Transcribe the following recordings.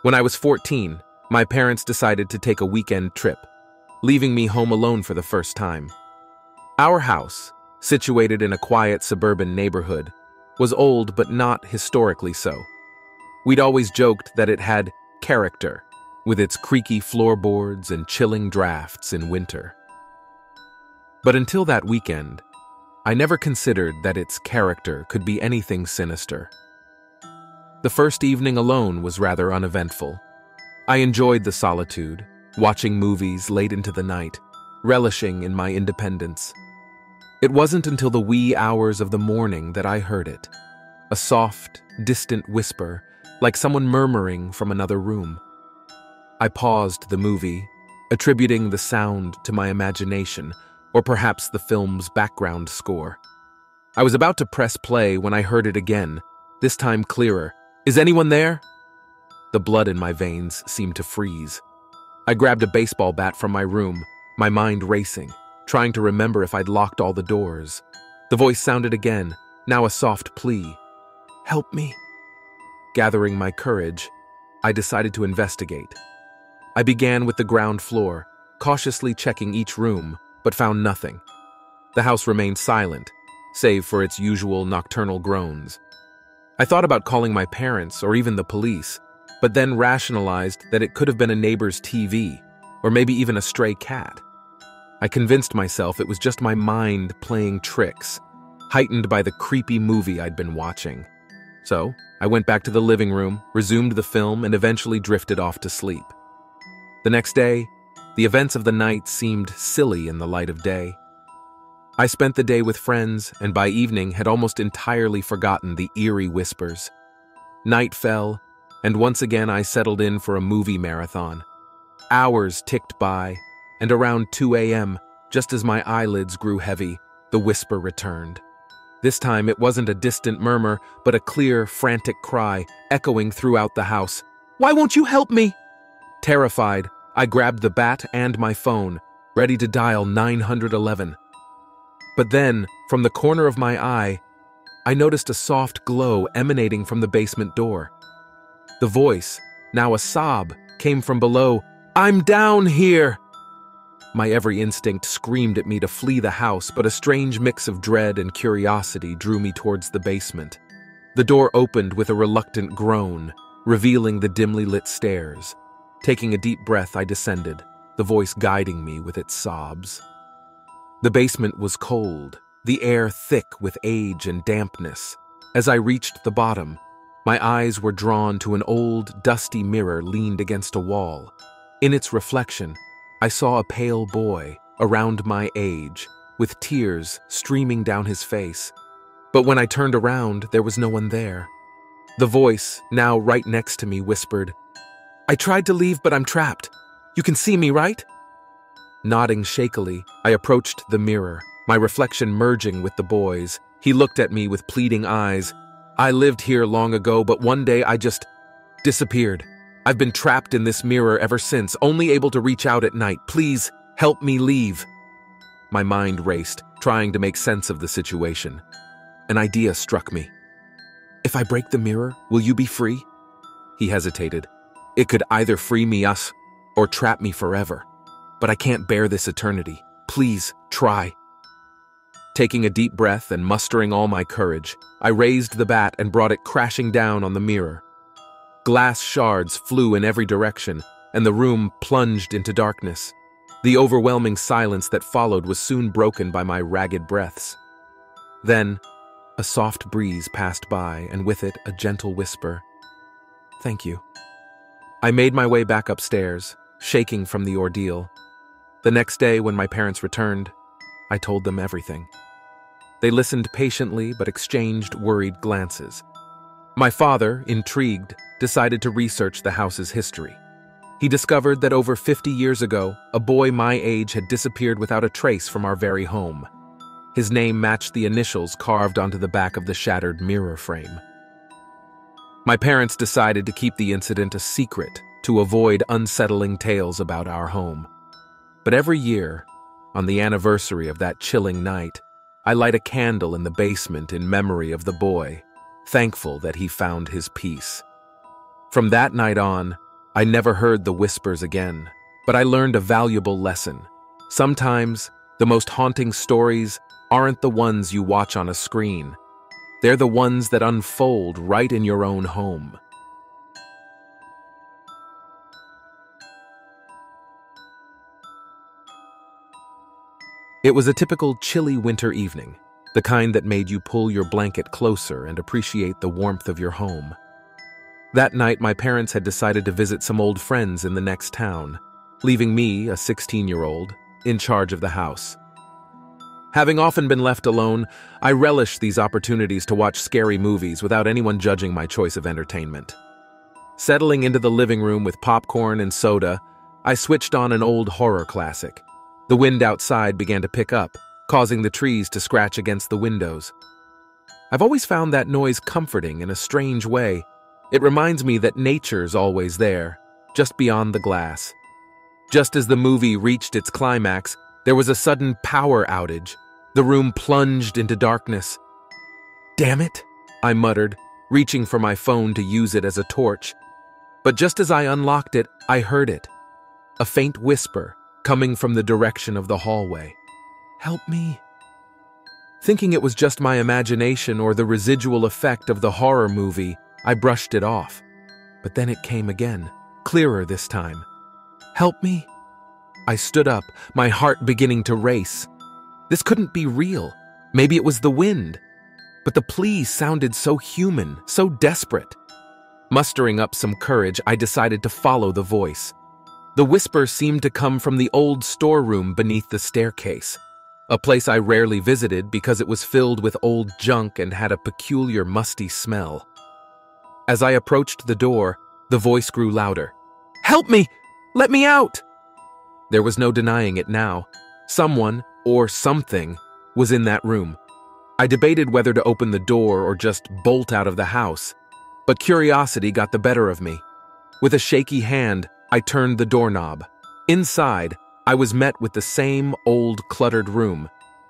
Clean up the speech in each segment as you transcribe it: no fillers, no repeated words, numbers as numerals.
When I was 14, my parents decided to take a weekend trip, leaving me home alone for the first time. Our house, situated in a quiet suburban neighborhood, was old but not historically so. We'd always joked that it had character, with its creaky floorboards and chilling drafts in winter. But until that weekend, I never considered that its character could be anything sinister. The first evening alone was rather uneventful. I enjoyed the solitude, watching movies late into the night, relishing in my independence. It wasn't until the wee hours of the morning that I heard it, a soft, distant whisper, like someone murmuring from another room. I paused the movie, attributing the sound to my imagination, or perhaps the film's background score. I was about to press play when I heard it again, this time clearer. "Is anyone there?" The blood in my veins seemed to freeze. I grabbed a baseball bat from my room, my mind racing, trying to remember if I'd locked all the doors. The voice sounded again, now a soft plea. "Help me." Gathering my courage, I decided to investigate. I began with the ground floor, cautiously checking each room, but found nothing. The house remained silent, save for its usual nocturnal groans. I thought about calling my parents or even the police, but then rationalized that it could have been a neighbor's TV, or maybe even a stray cat. I convinced myself it was just my mind playing tricks, heightened by the creepy movie I'd been watching. So, I went back to the living room, resumed the film, and eventually drifted off to sleep. The next day, the events of the night seemed silly in the light of day. I spent the day with friends, and by evening had almost entirely forgotten the eerie whispers. Night fell, and once again I settled in for a movie marathon. Hours ticked by, and around 2 a.m., just as my eyelids grew heavy, the whisper returned. This time it wasn't a distant murmur, but a clear, frantic cry echoing throughout the house. "Why won't you help me?" Terrified, I grabbed the bat and my phone, ready to dial 911. But then, from the corner of my eye, I noticed a soft glow emanating from the basement door. The voice, now a sob, came from below. "I'm down here!" My every instinct screamed at me to flee the house, but a strange mix of dread and curiosity drew me towards the basement. The door opened with a reluctant groan, revealing the dimly lit stairs. Taking a deep breath, I descended, the voice guiding me with its sobs. The basement was cold, the air thick with age and dampness. As I reached the bottom, my eyes were drawn to an old, dusty mirror leaned against a wall. In its reflection, I saw a pale boy, around my age, with tears streaming down his face. But when I turned around, there was no one there. The voice, now right next to me, whispered, "I tried to leave, but I'm trapped. You can see me, right?" Nodding shakily, I approached the mirror, my reflection merging with the boy's. He looked at me with pleading eyes. "I lived here long ago, but one day I just disappeared. I've been trapped in this mirror ever since, only able to reach out at night. Please, help me leave." My mind raced, trying to make sense of the situation. An idea struck me. "If I break the mirror, will you be free?" He hesitated. "It could either free me or trap me forever. But I can't bear this eternity. Please, try." Taking a deep breath and mustering all my courage, I raised the bat and brought it crashing down on the mirror. Glass shards flew in every direction, and the room plunged into darkness. The overwhelming silence that followed was soon broken by my ragged breaths. Then, a soft breeze passed by, and with it a gentle whisper, "Thank you." I made my way back upstairs, shaking from the ordeal. The next day, when my parents returned, I told them everything. They listened patiently but exchanged worried glances. My father, intrigued, decided to research the house's history. He discovered that over 50 years ago, a boy my age had disappeared without a trace from our very home. His name matched the initials carved onto the back of the shattered mirror frame. My parents decided to keep the incident a secret to avoid unsettling tales about our home. But every year, on the anniversary of that chilling night, I light a candle in the basement in memory of the boy, thankful that he found his peace. From that night on, I never heard the whispers again, but I learned a valuable lesson. Sometimes, the most haunting stories aren't the ones you watch on a screen. They're the ones that unfold right in your own home. It was a typical chilly winter evening, the kind that made you pull your blanket closer and appreciate the warmth of your home. That night, my parents had decided to visit some old friends in the next town, leaving me, a 16-year-old, in charge of the house. Having often been left alone, I relished these opportunities to watch scary movies without anyone judging my choice of entertainment. Settling into the living room with popcorn and soda, I switched on an old horror classic. The wind outside began to pick up, causing the trees to scratch against the windows. I've always found that noise comforting in a strange way. It reminds me that nature's always there, just beyond the glass. Just as the movie reached its climax, there was a sudden power outage. The room plunged into darkness. "Damn it," I muttered, reaching for my phone to use it as a torch. But just as I unlocked it, I heard it. A faint whisper, coming from the direction of the hallway. "Help me." Thinking it was just my imagination or the residual effect of the horror movie, I brushed it off. But then it came again, clearer this time. "Help me?" I stood up, my heart beginning to race. This couldn't be real. Maybe it was the wind. But the plea sounded so human, so desperate. Mustering up some courage, I decided to follow the voice. The whisper seemed to come from the old storeroom beneath the staircase, a place I rarely visited because it was filled with old junk and had a peculiar musty smell. As I approached the door, the voice grew louder. "Help me! Let me out!" There was no denying it now. Someone, or something, was in that room. I debated whether to open the door or just bolt out of the house, but curiosity got the better of me. With a shaky hand, I turned the doorknob. Inside, I was met with the same old, cluttered room,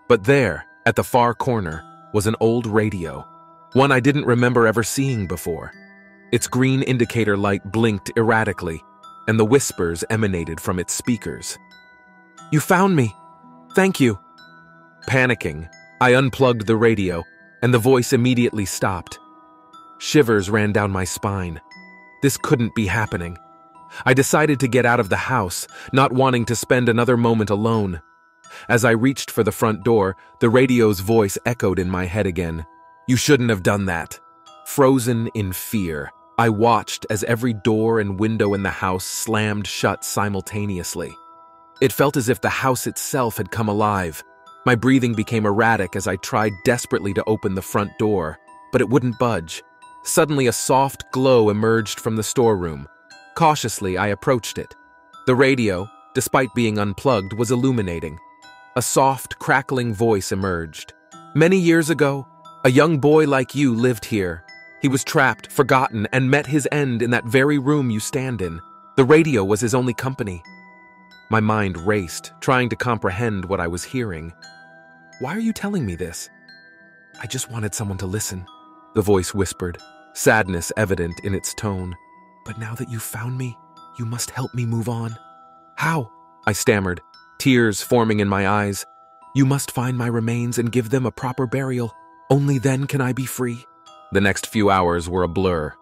but there, at the far corner, was an old radio, one I didn't remember ever seeing before. Its green indicator light blinked erratically, and the whispers emanated from its speakers. "You found me. Thank you." Panicking, I unplugged the radio, and the voice immediately stopped. Shivers ran down my spine. This couldn't be happening. I decided to get out of the house, not wanting to spend another moment alone. As I reached for the front door, the radio's voice echoed in my head again. "You shouldn't have done that." Frozen in fear, I watched as every door and window in the house slammed shut simultaneously. It felt as if the house itself had come alive. My breathing became erratic as I tried desperately to open the front door, but it wouldn't budge. Suddenly, a soft glow emerged from the storeroom. Cautiously, I approached it. The radio, despite being unplugged, was illuminating. A soft, crackling voice emerged. "Many years ago, a young boy like you lived here. He was trapped, forgotten, and met his end in that very room you stand in. The radio was his only company." My mind raced, trying to comprehend what I was hearing. "Why are you telling me this?" "I just wanted someone to listen," the voice whispered, sadness evident in its tone. "But now that you've found me, you must help me move on." "How?" I stammered, tears forming in my eyes. "You must find my remains and give them a proper burial. Only then can I be free." The next few hours were a blur.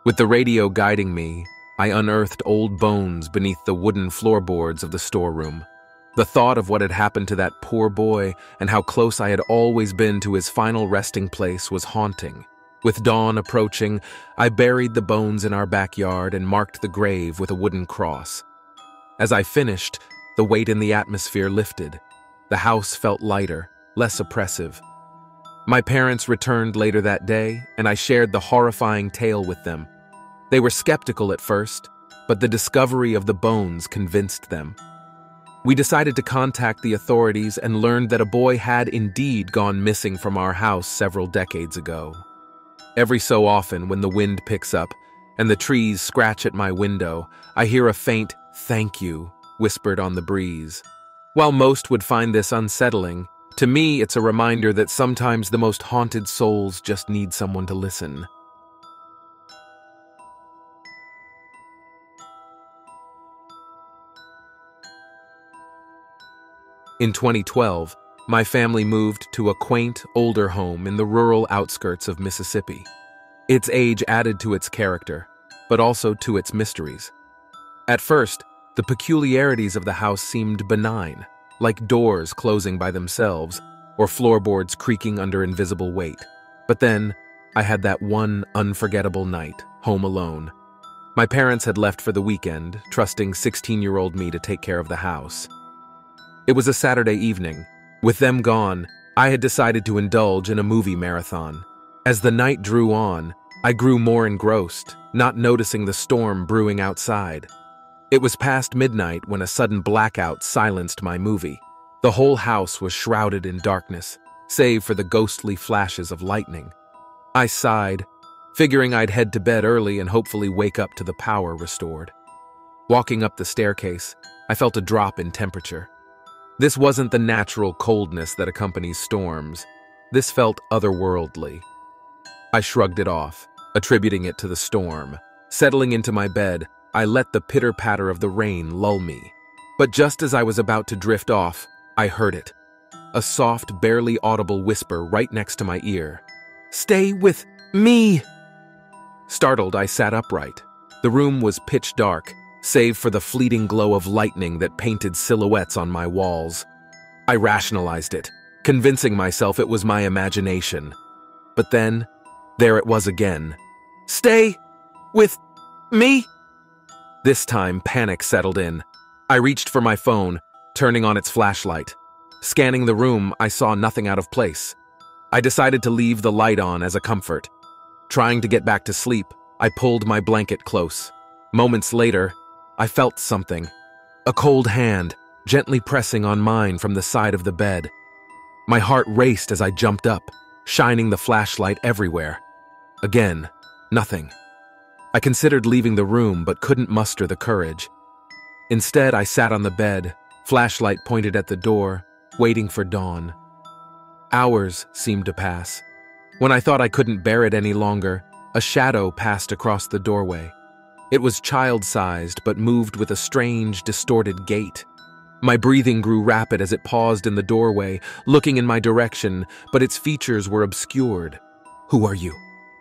With the radio guiding me, I unearthed old bones beneath the wooden floorboards of the storeroom. The thought of what had happened to that poor boy and how close I had always been to his final resting place was haunting. With dawn approaching, I buried the bones in our backyard and marked the grave with a wooden cross. As I finished, the weight in the atmosphere lifted. The house felt lighter, less oppressive. My parents returned later that day, and I shared the horrifying tale with them. They were skeptical at first, but the discovery of the bones convinced them. We decided to contact the authorities and learned that a boy had indeed gone missing from our house several decades ago. Every so often, when the wind picks up and the trees scratch at my window, I hear a faint "thank you" whispered on the breeze. While most would find this unsettling, to me it's a reminder that sometimes the most haunted souls just need someone to listen. In 2012, my family moved to a quaint, older home in the rural outskirts of Mississippi. Its age added to its character, but also to its mysteries. At first, the peculiarities of the house seemed benign, like doors closing by themselves or floorboards creaking under invisible weight. But then, I had that one unforgettable night, home alone. My parents had left for the weekend, trusting 16-year-old me to take care of the house. It was a Saturday evening. With them gone, I had decided to indulge in a movie marathon. As the night drew on, I grew more engrossed, not noticing the storm brewing outside. It was past midnight when a sudden blackout silenced my movie. The whole house was shrouded in darkness, save for the ghostly flashes of lightning. I sighed, figuring I'd head to bed early and hopefully wake up to the power restored. Walking up the staircase, I felt a drop in temperature. This wasn't the natural coldness that accompanies storms. This felt otherworldly. I shrugged it off, attributing it to the storm. Settling into my bed, I let the pitter-patter of the rain lull me. But just as I was about to drift off, I heard it. A soft, barely audible whisper right next to my ear. "Stay with me!" Startled, I sat upright. The room was pitch dark, save for the fleeting glow of lightning that painted silhouettes on my walls. I rationalized it, convincing myself it was my imagination. But then, there it was again. "Stay with me!" This time, panic settled in. I reached for my phone, turning on its flashlight. Scanning the room, I saw nothing out of place. I decided to leave the light on as a comfort. Trying to get back to sleep, I pulled my blanket close. Moments later, I felt something. A cold hand, gently pressing on mine from the side of the bed. My heart raced as I jumped up, shining the flashlight everywhere. Again, nothing. I considered leaving the room but couldn't muster the courage. Instead, I sat on the bed, flashlight pointed at the door, waiting for dawn. Hours seemed to pass. When I thought I couldn't bear it any longer, a shadow passed across the doorway. It was child-sized but moved with a strange, distorted gait. My breathing grew rapid as it paused in the doorway, looking in my direction, but its features were obscured. "Who are you?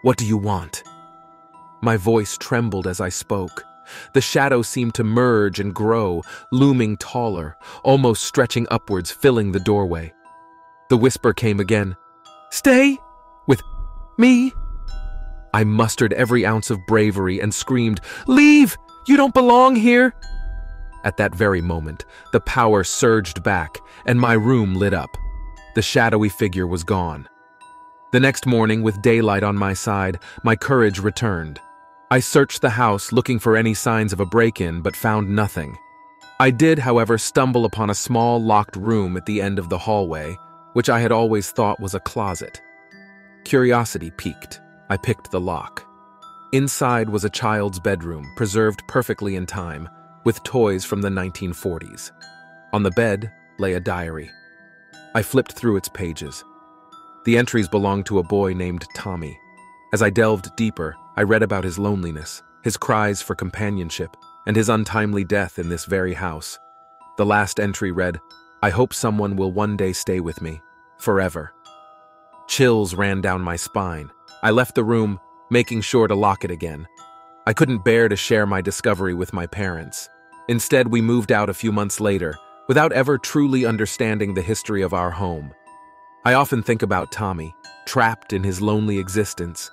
What do you want?" My voice trembled as I spoke. The shadow seemed to merge and grow, looming taller, almost stretching upwards, filling the doorway. The whisper came again. "Stay with me!" I mustered every ounce of bravery and screamed, "Leave! You don't belong here!" At that very moment, the power surged back, and my room lit up. The shadowy figure was gone. The next morning, with daylight on my side, my courage returned. I searched the house looking for any signs of a break-in, but found nothing. I did, however, stumble upon a small locked room at the end of the hallway, which I had always thought was a closet. Curiosity piqued. I picked the lock. Inside was a child's bedroom, preserved perfectly in time, with toys from the 1940s. On the bed lay a diary. I flipped through its pages. The entries belonged to a boy named Tommy. As I delved deeper, I read about his loneliness, his cries for companionship, and his untimely death in this very house. The last entry read, "I hope someone will one day stay with me, forever." Chills ran down my spine. I left the room, making sure to lock it again. I couldn't bear to share my discovery with my parents. Instead, we moved out a few months later, without ever truly understanding the history of our home. I often think about Tommy, trapped in his lonely existence.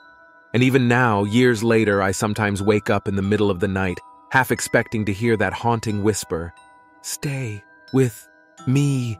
And even now, years later, I sometimes wake up in the middle of the night, half expecting to hear that haunting whisper, "Stay with me."